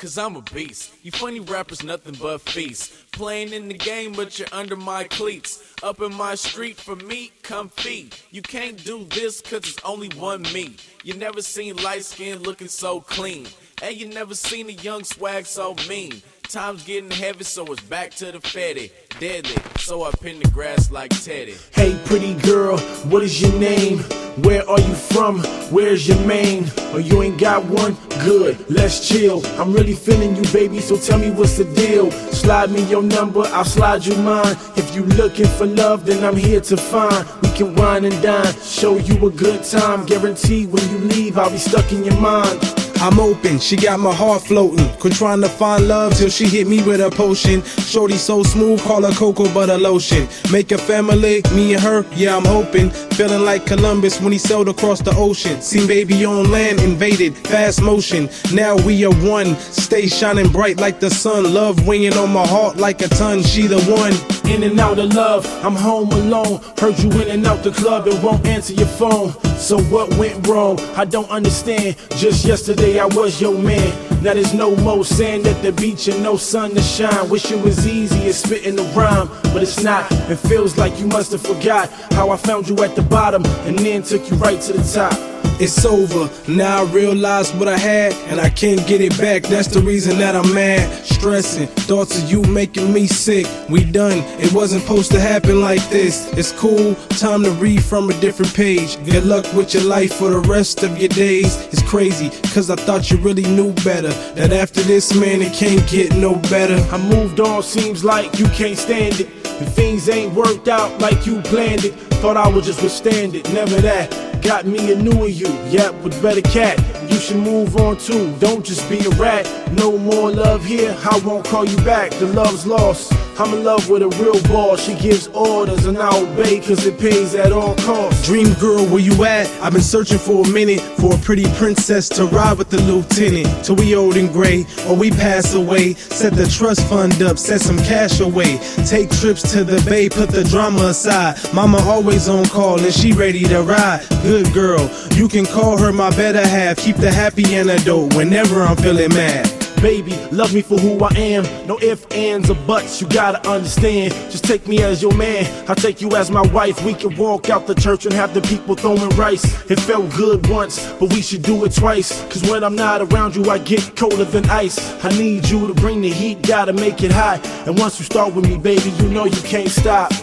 cause I'm a beast. You funny rappers, nothing but feasts. Playing in the game, but you're under my cleats. Up in my street for me, come feed. You can't do this cause it's only one me. You never seen light skin looking so clean. And you never seen a young swag so mean. Time's getting heavy, so it's back to the fatty. Deadly, so I pin the grass like Teddy. Hey pretty girl, what is your name? Where are you from? Where's your main? Oh, you ain't got one? Good, let's chill. I'm really feeling you, baby, so tell me what's the deal. Slide me your number, I'll slide you mine. If you looking for love, then I'm here to find. We can wine and dine, show you a good time. Guaranteed when you leave, I'll be stuck in your mind. I'm open, she got my heart floating. Quit trying to find love till she hit me with a potion. Shorty so smooth, call her cocoa butter lotion. Make a family, me and her, yeah I'm hoping. Feeling like Columbus when he sailed across the ocean. Seen baby on land, invaded, fast motion. Now we are one, stay shining bright like the sun. Love weighing on my heart like a ton, she the one. In and out of love, I'm home alone. Heard you in and out the club and won't answer your phone. So what went wrong? I don't understand. Just yesterday I was your man. Now there's no more sand at the beach and no sun to shine. Wish it was easy as spitting a rhyme, but it's not. It feels like you must have forgot how I found you at the bottom and then took you right to the top. It's over, now I realize what I had and I can't get it back, that's the reason that I'm mad. Stressing, thoughts of you making me sick. We done, it wasn't supposed to happen like this. It's cool, time to read from a different page. Good luck with your life for the rest of your days. It's crazy, cause I thought you really knew better. That after this, man, it can't get no better. I moved on, seems like you can't stand it. And things ain't worked out like you planned it. Thought I would just withstand it, never that. Got me a new you, yep, with better cat. You should move on too, don't just be a rat. No more love here, I won't call you back. The love's lost, I'm in love with a real boss. She gives orders and I obey cause it pays at all costs. Dream girl, where you at? I've been searching for a minute for a pretty princess to ride with the lieutenant. Till we old and gray, or we pass away. Set the trust fund up, set some cash away. Take trips to the bay, put the drama aside. Mama always on call and she ready to ride. Good girl, you can call her my better half. Keep the happy antidote whenever I'm feeling mad. Baby, love me for who I am. No ifs, ands, or buts, you gotta understand. Just take me as your man, I'll take you as my wife. We can walk out the church and have the people throwing rice. It felt good once, but we should do it twice. Cause when I'm not around you, I get colder than ice. I need you to bring the heat, gotta make it hot. And once you start with me, baby, you know you can't stop.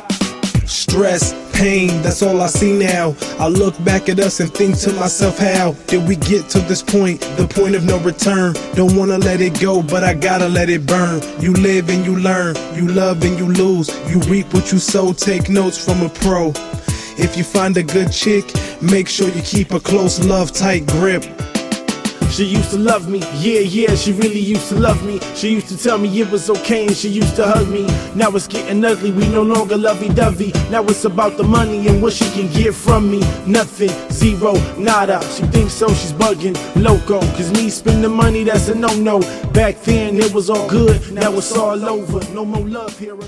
Stress, pain, that's all I see now. I look back at us and think to myself, how did we get to this point? The point of no return. Don't wanna let it go, but I gotta let it burn. You live and you learn, you love and you lose. You reap what you sow, take notes from a pro. If you find a good chick, make sure you keep a close love, tight grip. She used to love me, yeah, she really used to love me. She used to tell me it was okay and she used to hug me. Now it's getting ugly, we no longer lovey-dovey. Now it's about the money and what she can get from me. Nothing, zero, nada. She thinks so, she's bugging, loco. Cause me spending money, that's a no-no. Back then it was all good, now it's all over. No more love here.